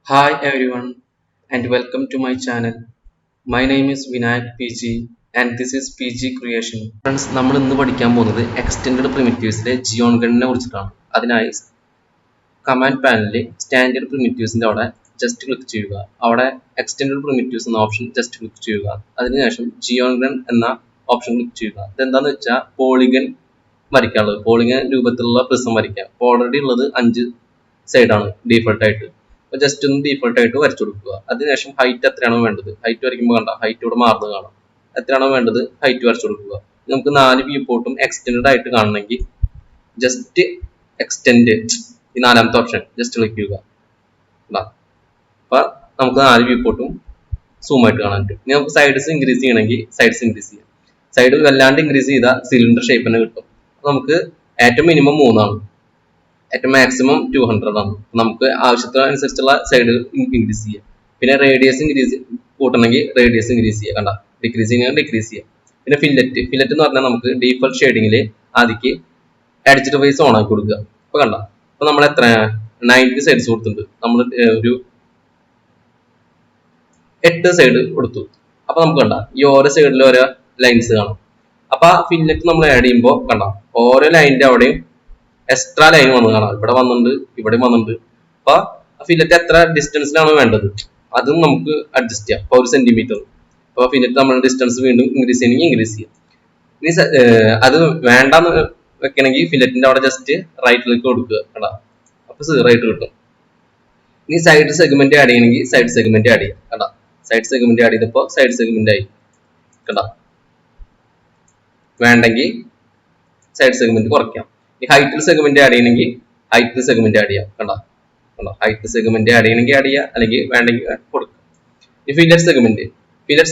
Hi everyone and welcome to my channel. My name is Vinayak PG and this is PG Creation. Friends, നമ്മൾ ഇന്ന് പഠിക്കാൻ പോകുന്നത് extended പ്രിമിറ്റീവ്സിലെ ജിയോൺഗണിനെ കുറിച്ചിട്ടാണ്. അതിനായി command പാനലിൽ സ്റ്റാൻഡേർഡ് പ്രിമിറ്റീവ്സിന്റെ അവിടെ ജസ്റ്റ് ക്ലിക്ക് ചെയ്യുക. അവിടെ എക്സ്റ്റെൻഡഡ് പ്രിമിറ്റീവ്സ് എന്ന ഓപ്ഷൻ ജസ്റ്റ് ക്ലിക്ക് ചെയ്യുക. അതിനുശേഷം ജിയോൺഗൺ എന്ന ഓപ്ഷൻ ക്ലിക്ക് ചെയ്യുക. ഇതെന്താന്ന് വെച്ചാൽ പോളിഗൺ വരയ്ക്കാനുള്ളത്, പോളിഗൺ രൂപത്തിലുള്ള പ്രിസം വരയ്ക്കാം. അപ്പോൾ ഓൾറെഡി ഉള്ളത് 5 സൈഡാണ് ഡീഫോൾട്ട് ആയിട്ട്. ജസ്റ്റ് ഒന്ന് ഡീഫോൾട്ട് ആയിട്ട് വരച്ചു കൊടുക്കുക. അതിനുശേഷം ഹൈറ്റ് എത്രയാണോ വേണ്ടത്, ഹൈറ്റ് വരയ്ക്കുമ്പോൾ കണ്ട ഹൈറ്റ് ഇവിടെ മാറുന്നത് കാണാം. എത്രയാണോ വേണ്ടത് ഹൈറ്റ് വരച്ചു കൊടുക്കുക. നമുക്ക് 4 വ്യൂ പോർട്ടും എക്സ്റ്റെൻഡ് ആയിട്ട് കാണണമെങ്കിൽ ജസ്റ്റ് എക്സ്റ്റെൻഡ് ഈ 4ാമത്തെ ഓപ്ഷൻ ജസ്റ്റ് ക്ലിക്ക് ചെയ്യുക. അപ്പൊ നമുക്ക് 4 വ്യൂ പോർട്ടും സൂം ആയിട്ട് കാണാൻ പറ്റും. ഇനി നമുക്ക് സൈഡ്സ് ഇൻക്രീസ് ചെയ്യണമെങ്കിൽ സൈഡ്സ് ഇൻക്രീസ് ചെയ്യാം. സൈഡ് വല്ലാണ്ട് ഇൻക്രീസ് ചെയ്താൽ സിലിണ്ടർ ഷേപ്പ് തന്നെ കിട്ടും. നമുക്ക് ഏറ്റവും മിനിമം 3 ഏറ്റവും മാക്സിമം 200 ആണ്. നമുക്ക് ആവശ്യത്തിനനുസരിച്ചുള്ള സൈഡ് ഇൻക്രീസ് ചെയ്യാം. പിന്നെ റേഡിയസ് ഇൻക്രീസ് കൂട്ടണമെങ്കിൽ റേഡിയസ് ഇൻക്രീസ് ചെയ്യുക. കണ്ട ഡിക്രീസ് ചെയ്യുക ഡിക്രീസ് ചെയ്യാം. പിന്നെ ഫില്ലറ്റ് എന്ന് പറഞ്ഞാൽ നമുക്ക് ഡീഫോൾട്ട് ഷെയ്ഡിങ്ങിൽ ആദ്യക്ക് എഡ്ജ് ഡിവൈസ് ഓൺ ആക്കി കൊടുക്കുക. അപ്പൊ കണ്ട അപ്പൊ നമ്മൾ എത്ര 90 സൈഡ്സ് കൊടുത്തിട്ടുണ്ട്. നമ്മൾ ഒരു 8 സൈഡ് കൊടുത്തു. അപ്പൊ നമുക്ക് കണ്ട ഈ ഓരോ സൈഡിലും ഓരോ ലൈൻസ് കാണാം. അപ്പൊ ആ ഫില്ലറ്റ് നമ്മൾ ആഡ് ചെയ്യുമ്പോൾ കണ്ട ഓരോ ലൈനിന്റെ അവിടെയും എക്സ്ട്രാ ലൈൻ വന്ന് കാണാം. ഇവിടെ വന്നിട്ടുണ്ട്, ഇവിടെ വന്നിട്ടുണ്ട്. അപ്പൊ ഫില്ലറ്റ് എത്ര ഡിസ്റ്റൻസിലാണ് വേണ്ടത് അതും നമുക്ക് അഡ്ജസ്റ്റ് ചെയ്യാം. അപ്പൊ 1 സെന്റിമീറ്റർ. അപ്പൊ ഫില്ലറ്റ് നമ്മൾ ഡിസ്റ്റൻസ് വീണ്ടും ഇൻക്രീസ് ചെയ്യണമെങ്കിൽ ഇൻക്രീസ് ചെയ്യാം. ഇനി അത് വേണ്ടാന്ന് വെക്കണമെങ്കിൽ ഫില്ലറ്റിന്റെ അവിടെ ജസ്റ്റ് റൈറ്റിലേക്ക് കൊടുക്കുക. കടാ അപ്പൊ 0 ആയിട്ട് കിട്ടും. ഇനി സൈഡ് സെഗ്മെന്റ് ആഡ് ചെയ്യണമെങ്കിൽ സൈഡ് സെഗ്മെന്റ് ആഡ് ചെയ്യാം. കടാ സൈഡ് സെഗ്മെന്റ് ആഡ് ചെയ്തപ്പോ സൈഡ് സെഗ്മെന്റ് ആയി. കടാ വേണ്ടെങ്കിൽ സൈഡ് സെഗ്മെന്റ് കുറയ്ക്കാം. ഈ ഹൈറ്റിൽ സെഗ്മെന്റ് ആഡ് ചെയ്യണമെങ്കിൽ ഹൈറ്റിൽ സെഗ്മെന്റ് ആഡ് ചെയ്യാം. കണ്ടോ ഹൈറ്റ് സെഗ്മെന്റ് ആഡ് ചെയ്യണമെങ്കിൽ ആഡ് ചെയ്യാം, അല്ലെങ്കിൽ വേണ്ടെങ്കിൽ കൊടുക്കാം. ഈ ഫില്ലറ്റ്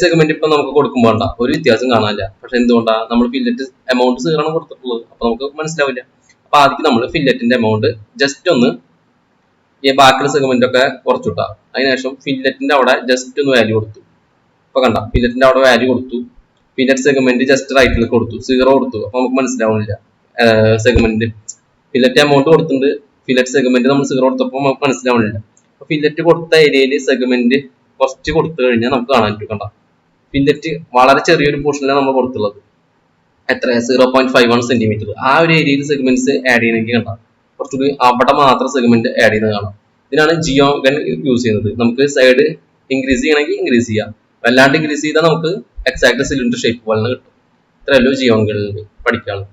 സെഗ്മെന്റ് ഇപ്പൊ നമുക്ക് കൊടുക്കുമ്പോൾ വേണ്ട ഒരു വ്യത്യാസം കാണാനില്ല. പക്ഷെ എന്തുകൊണ്ടാണ് നമ്മൾ ഫില്ലറ്റ് എമൗണ്ട് 0 ആണ് കൊടുത്തിട്ടുള്ളത്. അപ്പൊ നമുക്ക് മനസ്സിലാവില്ല. അപ്പൊ ആദ്യം നമ്മൾ ഫില്ലറ്റിന്റെ എമൗണ്ട് ജസ്റ്റ് ഒന്ന് ഈ ബാക്കിയുള്ള സെഗ്മെന്റ് ഒക്കെ കുറച്ചുവിട്ടാ. അതിനുശേഷം ഫില്ലറ്റിന്റെ അവിടെ ജസ്റ്റ് ഒന്ന് വാല്യൂ കൊടുത്തു. അപ്പൊ കണ്ട ഫില്ലറ്റിന്റെ അവിടെ വാല്യൂ കൊടുത്തു. ഫില്ലറ്റ് സെഗ്മെന്റ് ജസ്റ്റ് റൈറ്റിലേക്ക് കൊടുത്തു, 0 കൊടുത്തു. അപ്പൊ നമുക്ക് മനസ്സിലാവുന്നില്ല സെഗ്മെന്റ്. ഫില്ലറ്റ് എമൗണ്ട് കൊടുത്തിട്ടുണ്ട്, ഫില്ലറ്റ് സെഗ്മെന്റ് നമ്മൾ 0 കൊടുത്തപ്പോൾ നമുക്ക് മനസ്സിലാവുന്നില്ല. അപ്പൊ ഫില്ലറ്റ് കൊടുത്ത ഏരിയയിൽ സെഗ്മെന്റ് കുറച്ച് കൊടുത്തു കഴിഞ്ഞാൽ നമുക്ക് കാണാൻ പറ്റും. കണ്ട ഫില്ലറ്റ് വളരെ ചെറിയൊരു പോർഷനിലാണ് നമ്മൾ കൊടുത്തുള്ളത്. എത്ര 0.51 സെന്റിമീറ്റർ. ആ ഒരു ഏരിയയിൽ സെഗ്മെന്റ്സ് ആഡ് ചെയ്യണമെങ്കിൽ കണ്ട കുറച്ചുകൂടി അവിടെ മാത്രം സെഗ്മെന്റ് ആഡ് ചെയ്യുന്നത് കാണാം. ഇതിനാണ് ജിയോഗൺ യൂസ് ചെയ്യുന്നത്. നമുക്ക് സൈഡ് ഇൻക്രീസ് ചെയ്യണമെങ്കിൽ ഇൻക്രീസ് ചെയ്യാം. വല്ലാണ്ട് ഇൻക്രീസ് ചെയ്താൽ നമുക്ക് എക്സാക്ട് സിലിണ്ടർ ഷേപ്പ് പോലെ കിട്ടും. ഇത്രയല്ലോ ജിയോഗണിൽ പഠിക്കാണ്.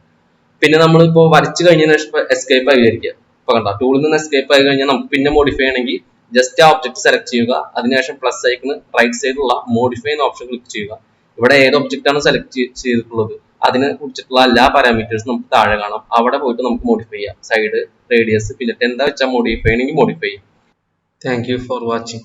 പിന്നെ നമ്മളിപ്പോ വരച്ചു കഴിഞ്ഞതിന് ശേഷം എസ്കേപ്പ് ആയി വിചാരിക്കുക. ഇപ്പൊ കണ്ട ടൂളിൽ നിന്ന് എസ്കേപ്പ് ആയി കഴിഞ്ഞാൽ നമുക്ക് പിന്നെ മോഡിഫൈ ചെയ്യണമെങ്കിൽ ജസ്റ്റ് ആ ഒബ്ജക്ട് സെലക്ട് ചെയ്യുക. അതിനുശേഷം പ്ലസ് ഐക്കണ് റൈറ്റ് സൈഡിലുള്ള മോഡിഫൈ എന്ന ഓപ്ഷൻ ക്ലിക്ക് ചെയ്യുക. ഇവിടെ ഏത് ഒബ്ജക്റ്റ് ആണ് സെലക്ട് ചെയ്തിട്ടുള്ളത് അതിനെ കുറിച്ചിട്ടുള്ള എല്ലാ പാരാമീറ്റേഴ്സും നമുക്ക് താഴെ കാണാം. അവിടെ പോയിട്ട് നമുക്ക് മോഡിഫൈ ചെയ്യാം. സൈഡ്, റേഡിയസ്, ഫില്ലറ്റ് എന്താ വെച്ചാൽ മോഡിഫൈ ചെയ്യണമെങ്കിൽ മോഡിഫൈ ചെയ്യാം. Thank you for watching.